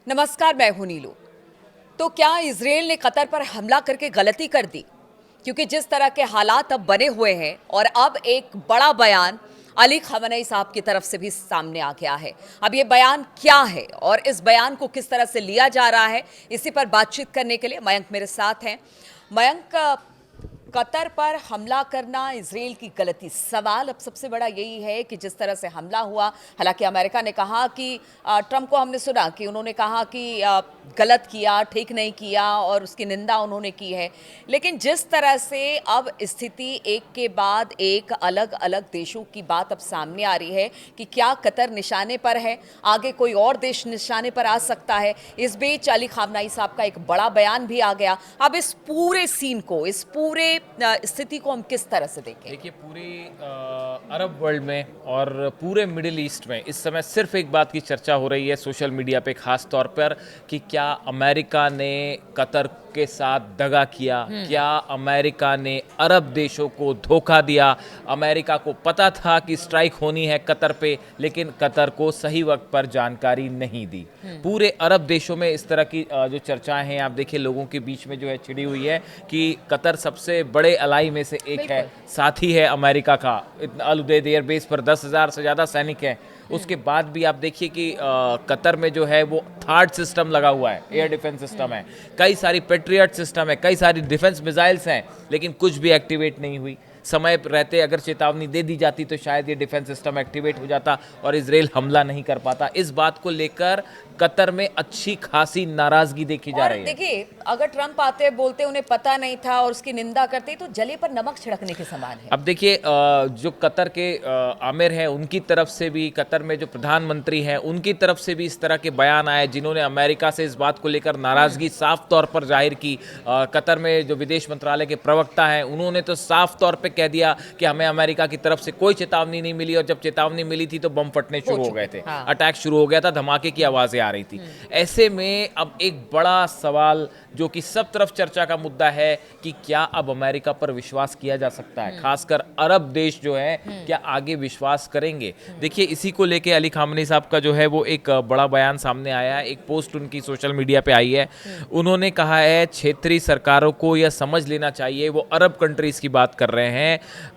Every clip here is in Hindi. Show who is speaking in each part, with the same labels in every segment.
Speaker 1: नमस्कार, मैं हूं नीलू। तो क्या इजरायल ने कतर पर हमला करके गलती कर दी? क्योंकि जिस तरह के हालात अब बने हुए हैं और अब एक बड़ा बयान अली खamenei साहब की तरफ से भी सामने आ गया है। अब ये बयान क्या है और इस बयान को किस तरह से लिया जा रहा है, इसी पर बातचीत करने के लिए मयंक मेरे साथ हैं। मयंक, कतर पर हमला करना इजरायल की गलती, सवाल अब सबसे बड़ा यही है कि जिस तरह से हमला हुआ, हालांकि अमेरिका ने कहा कि ट्रंप को हमने सुना कि उन्होंने कहा कि गलत किया, ठीक नहीं किया और उसकी निंदा उन्होंने की है। लेकिन जिस तरह से अब स्थिति एक के बाद एक अलग अलग देशों की बात अब सामने आ रही है कि क्या कतर निशाने पर है, आगे कोई और देश निशाने पर आ सकता है। इस बीच अली खamenei साहब का एक बड़ा बयान भी आ गया। अब इस पूरे सीन को, इस पूरे स्थिति को हम किस तरह से देखें?
Speaker 2: देखिए, पूरे अरब वर्ल्ड में और पूरे मिडिल ईस्ट में इस समय सिर्फ एक बात की चर्चा हो रही है सोशल मीडिया पे खास तौर पर कि क्या अमेरिका ने कतर के साथ दगा किया, क्या अमेरिका ने अरब देशों को धोखा दिया। अमेरिका को पता था कि स्ट्राइक होनी है कतर पे, लेकिन कतर को सही वक्त पर जानकारी नहीं दी। पूरे अरब देशों में इस तरह की जो चर्चाएं हैं, आप देखिए लोगों के बीच में जो है छिड़ी हुई है कि कतर सबसे बड़े अलाई में से एक है, साथी है अमेरिका का। अल उदैद एयरबेस पर 10,000 से ज़्यादा सैनिक हैं। उसके बाद भी आप देखिए कि कतर में जो है वो थर्ड सिस्टम लगा हुआ है, एयर डिफेंस सिस्टम है, कई सारी पेट्रियट सिस्टम है, कई सारी डिफेंस मिसाइल्स हैं, लेकिन कुछ भी एक्टिवेट नहीं हुई। समय रहते अगर चेतावनी दे दी जाती तो शायद ये डिफेंस सिस्टम एक्टिवेट हो जाता और इजराइल हमला नहीं कर पाता। इस बात को लेकर कतर में अच्छी खासी नाराजगी देखी जा रही है।
Speaker 1: देखिए, अगर ट्रंप आते बोलते उन्हें पता नहीं था और उसकी निंदा करते तो जले पर नमक छिड़कने के समान है।
Speaker 2: अब देखिए, जो कतर के आमिर हैं उनकी तरफ से भी, कतर में जो प्रधानमंत्री हैं उनकी तरफ से भी इस तरह के बयान आए जिन्होंने अमेरिका से इस बात को लेकर नाराजगी साफ तौर पर जाहिर की। कतर में जो विदेश मंत्रालय के प्रवक्ता हैं उन्होंने तो साफ तौर पे कह दिया कि हमें अमेरिका की तरफ से कोई चेतावनी नहीं मिली और जब चेतावनी मिली थी तो बम फटने शुरू हो गए थे।
Speaker 1: हाँ।
Speaker 2: अटैक शुरू हो गया था, धमाके की आवाजें आ रही थी। ऐसे में अब एक बड़ा सवाल जो कि सब तरफ चर्चा का मुद्दा है कि क्या अब अमेरिका पर विश्वास किया जा सकता है, खासकर अरब देश जो है क्या आगे विश्वास करेंगे। देखिए, इसी को लेके अली खamenei साहब का जो है वो एक बड़ा बयान सामने आया है। एक पोस्ट उनकी सोशल मीडिया पे आई है। उन्होंने कहा है क्षेत्रीय सरकारों को यह समझ लेना चाहिए, वो अरब कंट्रीज की बात कर रहे हैं,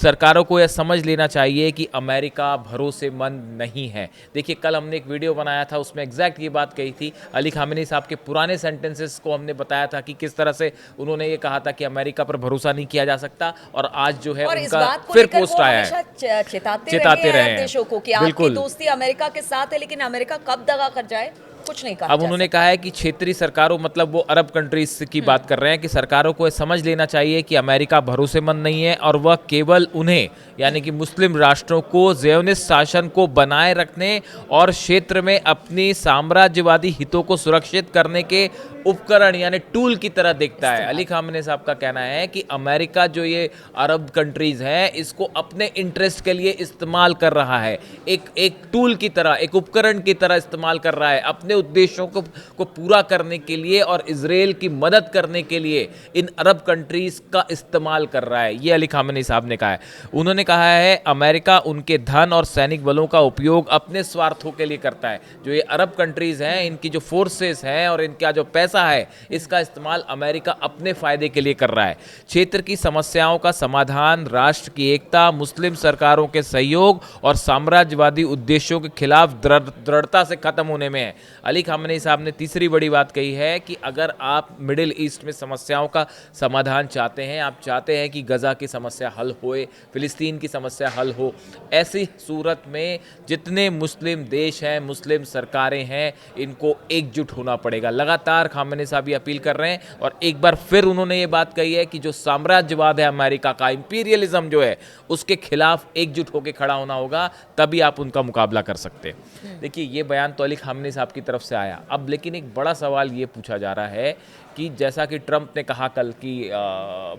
Speaker 2: सरकारों को यह समझ लेना चाहिए कि अमेरिका भरोसेमंद नहीं है। देखिए, कल हमने एक वीडियो बनाया था, उसमें एग्जैक्ट ये बात कही थी। अली खamenei साहब के पुराने सेंटेंसेस को हमने बताया था कि किस तरह से उन्होंने ये कहा था कि अमेरिका पर भरोसा नहीं किया जा सकता, और आज जो है उनका फिर पोस्ट आया है,
Speaker 1: चेताते रहे देशों को कि आपकी दोस्ती अमेरिका के साथ है, लेकिन अमेरिका कब दगा कर जाए कुछ नहीं कहा।
Speaker 2: अब उन्होंने कहा है कि क्षेत्रीय सरकारों, मतलब वो अरब कंट्रीज की बात कर रहे हैं, कि सरकारों को समझ लेना चाहिए कि अमेरिका भरोसेमंद नहीं है और वह केवल उन्हें यानी कि मुस्लिम राष्ट्रों को ज़ियोनिस्ट शासन को बनाए रखने और क्षेत्र में अपनी साम्राज्यवादी हितों को सुरक्षित करने के उपकरण यानी टूल की तरह देखता है। अली खamenei साहब का कहना है कि अमेरिका जो ये अरब कंट्रीज हैं इसको अपने इंटरेस्ट के लिए इस्तेमाल कर रहा है, एक टूल की तरह, एक उपकरण की तरह इस्तेमाल कर रहा है अपने उद्देश्यों को पूरा करने के लिए, और इजराइल की मदद करने के लिए इन अरब कंट्रीज का इस्तेमाल कर रहा है। ये अली खamenei साहब ने कहा है। उन्होंने कहा है अमेरिका उनके धन और सैनिक बलों का उपयोग अपने स्वार्थों के लिए करता है। जो ये अरब कंट्रीज हैं, इनकी जो फोर्सेस हैं और इनका जो पैसा है, इसका इस्तेमाल अमेरिका अपने फायदे के लिए कर रहा है। क्षेत्र की समस्याओं का समाधान राष्ट्र की एकता, मुस्लिम सरकारों के सहयोग और साम्राज्यवादी उद्देश्यों के खिलाफ दृढ़ता से खत्म होने में है। अली खamenei साहब ने तीसरी बड़ी बात कही है कि अगर आप मिडिल ईस्ट में समस्याओं का समाधान चाहते हैं, आप चाहते हैं कि गजा की समस्या हल होए, फिलिस्तीन की समस्या हल हो, ऐसी सूरत में जितने मुस्लिम देश हैं, मुस्लिम सरकारें हैं, इनको एकजुट होना पड़ेगा। लगातार खamenei साहब ये अपील कर रहे हैं, और एक बार फिर उन्होंने ये बात कही है कि जो साम्राज्यवाद है अमेरिका का, इंपीरियलिज्म जो है, उसके खिलाफ एकजुट होकर खड़ा होना होगा, तभी आप उनका मुकाबला कर सकते हैं। देखिए, ये बयान तो अली खamenei साहब की तरफ से आया। अब लेकिन एक बड़ा सवाल ये पूछा जा रहा है कि जैसा कि ट्रंप ने कहा कल कि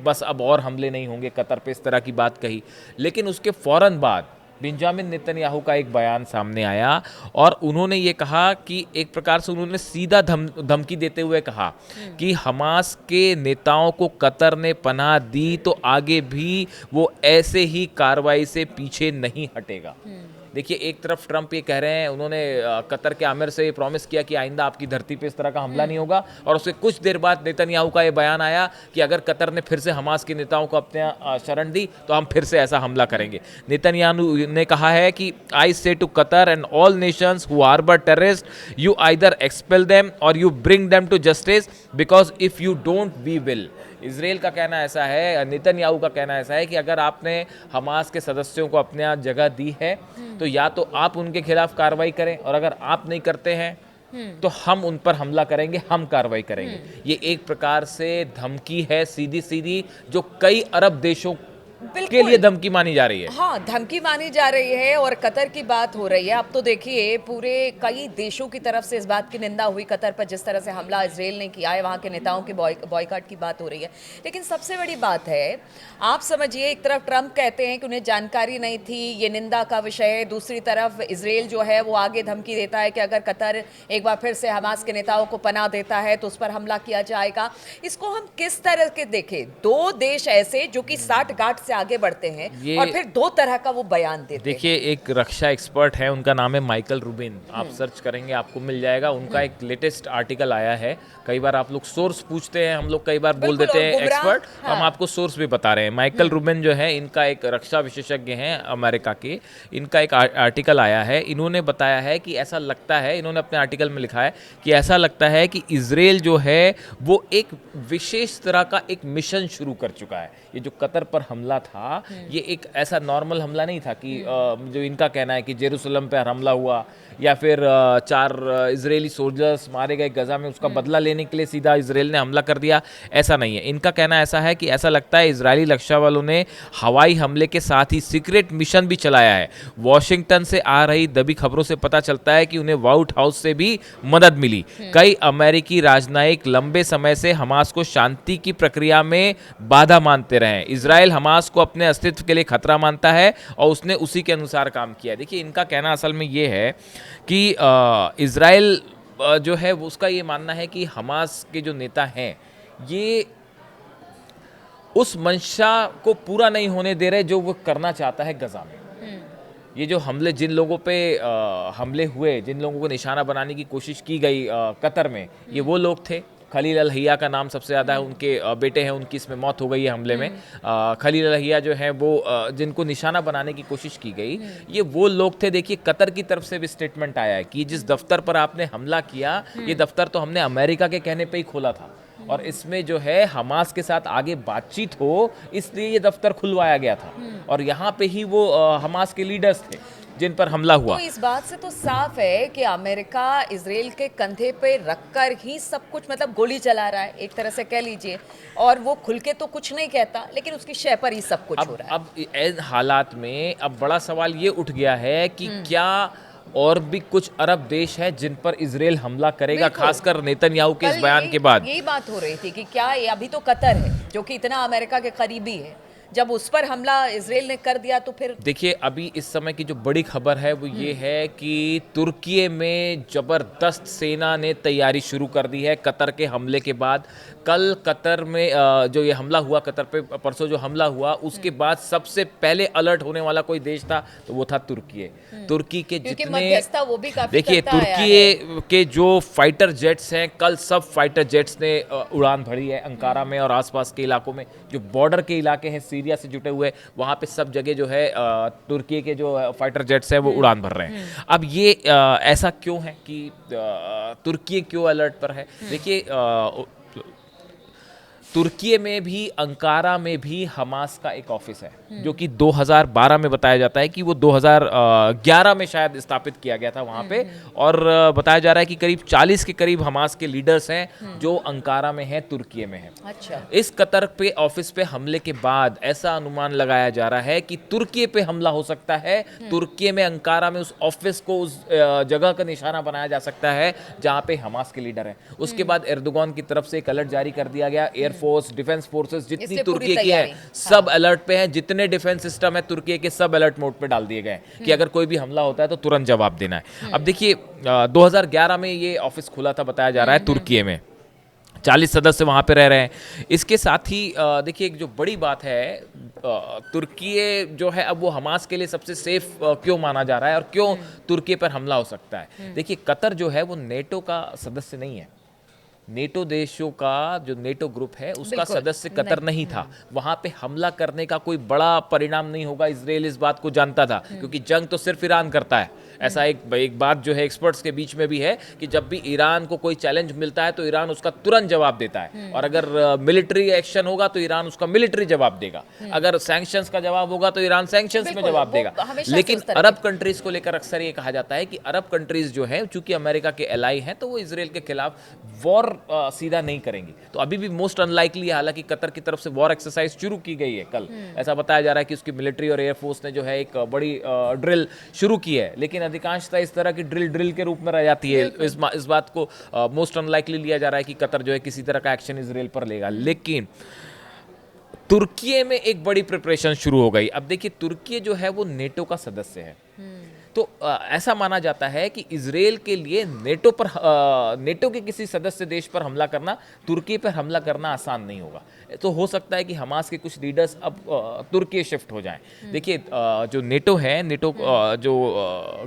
Speaker 2: बस अब और हमले नहीं होंगे कतर पे, इस तरह की बात कही, लेकिन उसके फौरन बाद बेंजामिन नेतन्याहू का एक बयान सामने आया और उन्होंने ये कहा कि एक प्रकार से उन्होंने सीधा धमकी देते हुए कहा कि हमास के नेताओं को कतर ने पनाह दी तो आगे भी वो ऐसे ही कार्रवाई से पीछे नहीं हटेगा। देखिए एक तरफ ट्रंप ये कह रहे हैं, उन्होंने कतर के आमिर से ये प्रॉमिस किया कि आइंदा आपकी धरती पे इस तरह का हमला नहीं होगा, और उसके कुछ देर बाद नेतन्याहू का ये बयान आया कि अगर कतर ने फिर से हमास के नेताओं को अपने शरण दी तो हम फिर से ऐसा हमला करेंगे। नेतन्याहू ने कहा है कि I say to Qatar and all nations who harbour terrorist, you either expel them और you bring them to justice, because if you don't we will. Israel का कहना ऐसा है, नेतन्याहू का कहना ऐसा है कि अगर आपने हमास के सदस्यों को अपने यहाँ जगह दी है तो या तो आप उनके खिलाफ कार्रवाई करें, और अगर आप नहीं करते हैं तो हम उन पर हमला करेंगे, हम कार्रवाई करेंगे। ये एक प्रकार से धमकी है सीधी सीधी, जो कई अरब देशों के लिए धमकी मानी जा रही है।
Speaker 1: हाँ, धमकी मानी जा रही है और कतर की बात हो रही है। अब तो देखिए पूरे कई देशों की तरफ से इस बात की निंदा हुई कतर पर, जिस तरह से हमला इजराइल ने किया है, वहाँ के नेताओं के बॉयकॉट की बात हो रही है। लेकिन सबसे बड़ी बात है, आप समझिए, एक तरफ ट्रंप कहते हैं कि उन्हें जानकारी नहीं थी, ये निंदा का विषय है, दूसरी तरफ इजराइल जो है वो आगे धमकी देता है कि अगर कतर एक बार फिर से हमास के नेताओं को पनाह देता है तो उस पर हमला किया जाएगा। इसको हम किस तरह के देखें? दो देश ऐसे जो कि साठ गांठ से आगे बढ़ते हैं और फिर दो तरह का वो बयान देते हैं।
Speaker 2: देखिए एक रक्षा एक्सपर्ट है, उनका नाम है माइकल रूबिन, आप सर्च करेंगे आपको मिल जाएगा। उनका एक लेटेस्ट आर्टिकल आया है। कई बार आप लोग सोर्स पूछते हैं, हम लोग कई बार बोल देते हैं एक्सपर्ट, हम आपको सोर्स भी बता रहे हैं। माइकल रूबिन जो है, इनका एक रक्षा विशेषज्ञ हैं अमेरिका के, इनका एक आर्टिकल आया है। इन्होंने बताया है कि ऐसा लगता है, इन्होंने अपने आर्टिकल में लिखा है कि ऐसा लगता है कि इजराइल जो है वो एक विशेष तरह का एक मिशन शुरू कर चुका है। ये जो कतर पर हमला था, ये एक ऐसा नॉर्मल हमला नहीं था कि जो इनका कहना है कि जेरूसलम पर हमला हुआ या फिर 4 इजरायली सोल्जर्स मारे गए गजा में, उसका बदला लेने के लिए सीधा इजराइल ने हमला कर दिया, ऐसा नहीं है। इनका कहना ऐसा है कि ऐसा लगता है इजरायली रक्षा बलों ने हवाई हमले के साथ ही सीक्रेट मिशन भी चलाया है। वॉशिंगटन से आ रही दबी खबरों से पता चलता है कि उन्हें व्हाइट हाउस से भी मदद मिली। कई अमेरिकी राजनयिक लंबे समय से हमास को शांति की प्रक्रिया में बाधा मानते रहे। इजराइल हमास को अपने अस्तित्व के लिए खतरा मानता है और उसने उसी के अनुसार काम किया। देखिए इनका कहना असल में ये है कि इजराइल जो है उसका ये मानना है कि हमास के जो नेता हैं ये उस मंशा को पूरा नहीं होने दे रहे जो वो करना चाहता है गजा में। ये जो हमले, जिन लोगों पे हमले हुए, जिन लोगों को निशाना बनाने की कोशिश की गई कतर में, ये वो लोग थे। खलील अल हया का नाम सबसे ज़्यादा है, उनके बेटे हैं, उनकी इसमें मौत हो गई है हमले में। खलील अल हया जो है वो जिनको निशाना बनाने की कोशिश की गई, ये वो लोग थे। देखिए कतर की तरफ से भी स्टेटमेंट आया है कि जिस दफ्तर पर आपने हमला किया, ये दफ्तर तो हमने अमेरिका के कहने पे ही खोला था और इसमें जो है हमास के साथ आगे बातचीत हो, इसलिए ये दफ्तर खुलवाया गया था और यहाँ पे ही वो हमास के लीडर्स थे जिन पर हमला हुआ।
Speaker 1: तो इस बात से तो साफ है कि अमेरिका इजराइल के कंधे पे रखकर ही सब कुछ, मतलब गोली चला रहा है एक तरह से कह लीजिए, और वो खुल के तो कुछ नहीं कहता, लेकिन उसकी शय पर ही सब कुछ हो रहा है।
Speaker 2: अब इन हालात में अब बड़ा सवाल ये उठ गया है कि क्या और भी कुछ अरब देश हैं जिन पर इजराइल हमला करेगा, खासकर नेतन्याहू के इस बयान के बाद।
Speaker 1: यही बात हो रही थी कि क्या ये, अभी तो कतर है जो कि इतना अमेरिका के करीबी है, जब उस पर हमला इजराइल ने कर दिया तो फिर
Speaker 2: देखिए अभी इस समय की जो बड़ी खबर है वो ये है कि तुर्की में जबरदस्त सेना ने तैयारी शुरू कर दी है कतर के हमले के बाद। कल कतर में जो ये हमला हुआ, कतर पे परसों जो हमला हुआ, उसके बाद सबसे पहले अलर्ट होने वाला कोई देश था तो वो था तुर्की। तुर्की के जितने,
Speaker 1: वो भी काफी
Speaker 2: देखिए तुर्की के जो फाइटर जेट्स हैं, कल सब फाइटर जेट्स ने उड़ान भरी है अंकारा में और आसपास के इलाकों में। जो बॉर्डर के इलाके हैं सीरिया से जुटे हुए, वहाँ पे सब जगह जो है तुर्की के जो फाइटर जेट्स हैं वो उड़ान भर रहे हैं। अब ये ऐसा क्यों है कि तुर्की क्यों अलर्ट पर है? देखिए तुर्की में भी, अंकारा में भी हमास का एक ऑफिस है जो कि 2012 में बताया जाता है कि वो 2011 में शायद स्थापित किया गया था वहाँ पे, और बताया जा रहा है कि करीब 40 के करीब हमास के लीडर्स हैं जो अंकारा में हैं, तुर्की में हैं।
Speaker 1: अच्छा।
Speaker 2: इस कतर पे ऑफिस पे हमले के बाद ऐसा अनुमान लगाया जा रहा है कि तुर्की पे हमला हो सकता है। तुर्की में, अंकारा में उस ऑफिस को, उस जगह का निशाना बनाया जा सकता है जहाँ पे हमास के लीडर हैं। उसके बाद एर्दोगान की तरफ से एक अलर्ट जारी कर दिया गया। एयरफोर्स, डिफेंस फोर्सेस जितनी तुर्की की है सब अलर्ट पे हैं। जितने डिफेंस सिस्टम है तुर्की के सब अलर्ट मोड पे डाल दिए गए हैं कि अगर कोई भी हमला होता है तो तुरंत जवाब देना है। अब देखिए 2011 में ये ऑफिस खुला था, बताया जा रहा है तुर्की में। 40 सदस्य वहाँ पे रह रहे हैं। इसके साथ ही देखिए एक जो बड़ी बात है, तुर्की जो है अब वो हमास के लिए सबसे सेफ क्यों माना जा रहा है और क्यों तुर्की पर हमला हो सकता है। देखिए कतर जो है वो नेटो का सदस्य नहीं है। नेटो देशों का जो नेटो ग्रुप है उसका
Speaker 1: बिल्कुल,
Speaker 2: सदस्य कतर नहीं था। वहां पे हमला करने का कोई बड़ा परिणाम नहीं होगा, इजराइल इस बात को जानता था, क्योंकि जंग तो सिर्फ ईरान करता है। ऐसा एक बात जो है एक्सपर्ट्स के बीच में भी है कि जब भी ईरान को कोई चैलेंज मिलता है तो ईरान उसका तुरंत जवाब देता है, और अगर मिलिट्री एक्शन होगा तो ईरान उसका मिलिट्री जवाब देगा, अगर सैंक्शंस का जवाब होगा तो ईरान सैंक्शंस में
Speaker 1: बिल्कुल,
Speaker 2: जवाब
Speaker 1: वो
Speaker 2: देगा।
Speaker 1: हमेशा से
Speaker 2: लेकिन
Speaker 1: उस तरह
Speaker 2: अरब कंट्रीज को लेकर अक्सर ये कहा जाता है कि अरब कंट्रीज जो है चूंकि अमेरिका के एलाई हैं तो वो इजराइल के खिलाफ वॉर सीधा नहीं करेंगी। तो अभी भी मोस्ट अनलाइकली है, हालांकि कतर की तरफ से वॉर एक्सरसाइज शुरू की गई है कल। ऐसा बताया जा रहा है कि उसकी मिलिट्री और एयरफोर्स ने जो है एक बड़ी ड्रिल शुरू की है, लेकिन अधिकांशतः इस तरह की ड्रिल के रूप में रह जाती है। इस बात को मोस्ट अनलाइकली लिया जा रहा है कि कतर जो है किसी तरह का एक्शन इजराइल पर लेगा। लेकिन तुर्की में एक बड़ी प्रिपरेशन शुरू हो गई। अब देखिए तुर्की जो है वो नेटो का सदस्य है, तो ऐसा माना जाता है कि इजराइल के लिए नेटो के किसी सदस्य देश पर हमला करना, तुर्की पर हमला करना आसान नहीं होगा। तो हो सकता है कि हमास के कुछ लीडर्स अब तुर्की शिफ्ट हो जाएं। देखिए जो नेटो है, नेटो जो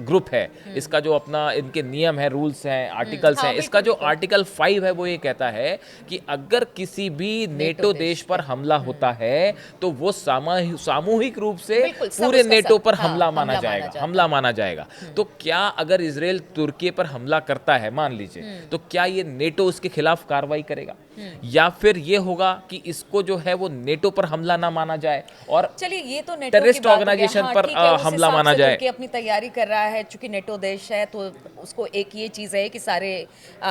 Speaker 2: ग्रुप है, इसका जो अपना इनके नियम है, रूल्स हैं, आर्टिकल्स
Speaker 1: हाँ,
Speaker 2: हैं, इसका जो
Speaker 1: बिल्कुल।
Speaker 2: आर्टिकल 5 है वो ये कहता है कि अगर किसी भी नेटो देश पर हमला होता है तो वो सामूहिक रूप से
Speaker 1: बिल्कुल, सब
Speaker 2: पूरे
Speaker 1: उसका
Speaker 2: नेटो
Speaker 1: सब,
Speaker 2: पर
Speaker 1: हाँ,
Speaker 2: हमला
Speaker 1: हमला
Speaker 2: माना
Speaker 1: माना
Speaker 2: जाएगा,
Speaker 1: जाता
Speaker 2: हमला माना जाएगा। तो क्या अगर इजराइल तुर्की पर हमला करता है, मान लीजिए, तो क्या ये नेटो उसके खिलाफ कार्रवाई करेगा, या फिर ये होगा कि इसको जो है वो नेटो पर हमला ना माना जाए और
Speaker 1: चलिए ये तो नेटो
Speaker 2: टेररिस्ट
Speaker 1: की बात हो गया।
Speaker 2: ऑर्गेनाइजेशन
Speaker 1: हाँ,
Speaker 2: पर
Speaker 1: ठीक है, उस
Speaker 2: हमला
Speaker 1: हिसाब
Speaker 2: माना
Speaker 1: से
Speaker 2: जाए।
Speaker 1: तुर्की अपनी तैयारी कर रहा है, चूंकि नेटो देश है तो उसको एक ये चीज़ है कि सारे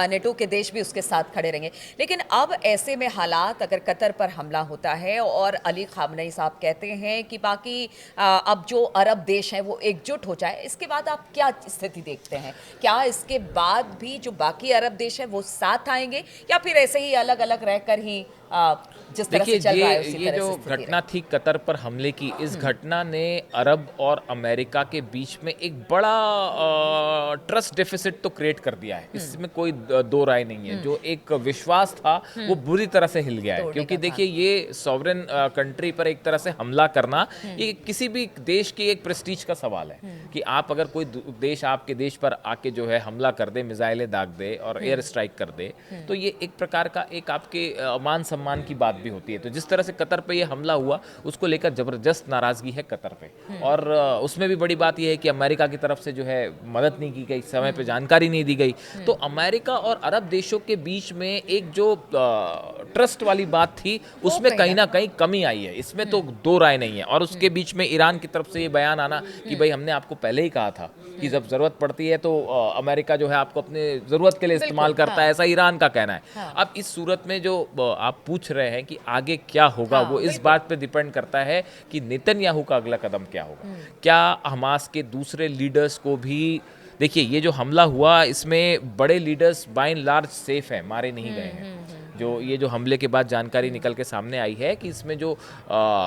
Speaker 1: नेटो के देश भी उसके साथ खड़े रहेंगे। लेकिन अब ऐसे में हालात, अगर कतर पर हमला होता है और अली खामनेई साहब कहते हैं कि बाकी अब जो अरब देश हैं वो एकजुट हो जाए, इसके बाद आप क्या स्थिति देखते हैं? क्या इसके बाद भी जो बाकी अरब देश हैं वो साथ आएंगे, या फिर ऐसे ही अलग अलग रहकर ही जिस तरह से
Speaker 2: देखिए
Speaker 1: चल रहा है उसी
Speaker 2: ये
Speaker 1: तरह
Speaker 2: जो
Speaker 1: से स्थिति
Speaker 2: घटना थी कतर पर हमले की, इस घटना ने अरब और अमेरिका के बीच में एक बड़ा ट्रस्ट डेफिसिट तो क्रिएट कर दिया है, इसमें कोई दो राय नहीं है। जो एक विश्वास था वो बुरी तरह से हिल गया है,
Speaker 1: तोड़ने
Speaker 2: क्योंकि
Speaker 1: का
Speaker 2: देखिए ये सॉवरेन कंट्री पर एक तरह से हमला करना ये किसी भी देश की एक प्रेस्टीज का सवाल है कि आप अगर कोई देश आपके देश पर आके जो है हमला कर दे, मिसाइलें दाग दे और एयर स्ट्राइक कर दे, तो ये एक प्रकार का एक आपके मान सम्मान की बात भी होती है। तो जिस तरह से कतर पे ये हमला हुआ उसको लेकर जबरदस्त नाराजगी है कतर पे, और उसमें भी बड़ी बात यह है कि अमेरिका की तरफ से जो है मदद नहीं की गई, समय पे जानकारी नहीं दी गई। तो अमेरिका और अरब देशों के बीच में एक जो ट्रस्ट वाली बात थी उसमें कहीं ना कहीं कमी आई है, इसमें तो दो राय नहीं है। और उसके बीच में ईरान की तरफ से ये बयान आना कि भाई हमने आपको पहले ही कहा था कि जब जरूरत पड़ती है तो अमेरिका जो है आपको अपने जरूरत के लिए इस्तेमाल करता है, ऐसा ईरान का कहना है। अब इस सूरत में जो आप पूछ रहे हैं कि आगे क्या होगा, वो इस बात पे डिपेंड करता है कि नेतन्याहू का अगला कदम क्या होगा। क्या हमास के दूसरे लीडर्स को भी, देखिए ये जो हमला हुआ इसमें बड़े leaders by and large safe हैं, मारे नहीं गए हैं। जो ये जो हमले के बाद जानकारी निकल के सामने आई है कि इसमें जो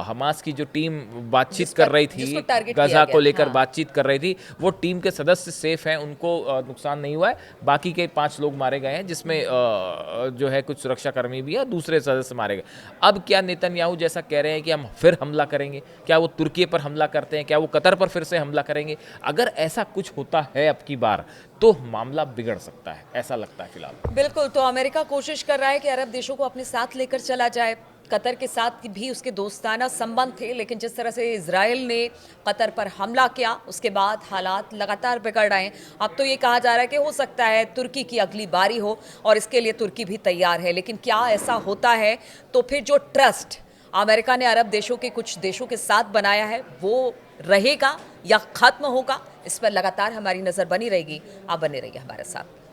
Speaker 2: हमास की जो टीम बातचीत कर रही थी, गजा को लेकर बातचीत कर रही थी, वो टीम के सदस्य सेफ हैं, उनको नुकसान नहीं हुआ है। बाकी के 5 लोग मारे गए हैं, जिसमें जो है कुछ सुरक्षाकर्मी भी है, दूसरे सदस्य मारे गए। अब क्या नेतन्याहू जैसा कह रहे हैं कि हम फिर हमला करेंगे, क्या वो तुर्की पर हमला करते हैं, क्या वो कतर पर फिर से हमला करेंगे? अगर ऐसा कुछ होता है अब की बार तो मामला बिगड़ सकता है, ऐसा लगता है फिलहाल।
Speaker 1: बिल्कुल, तो अमेरिका कोशिश कर रहा है कि अरब देशों को अपने साथ लेकर चला जाए। कतर के साथ भी उसके दोस्ताना संबंध थे, लेकिन जिस तरह से इजराइल ने कतर पर हमला किया उसके बाद हालात लगातार बिगड़ रहे हैं। अब तो ये कहा जा रहा है कि हो सकता है तुर्की की अगली बारी हो, और इसके लिए तुर्की भी तैयार है। लेकिन क्या ऐसा होता है तो फिर जो ट्रस्ट अमेरिका ने अरब देशों के कुछ देशों के साथ बनाया है वो रहेगा या खत्म होगा, इस पर लगातार हमारी नज़र बनी रहेगी। आप बने रहिए हमारे साथ।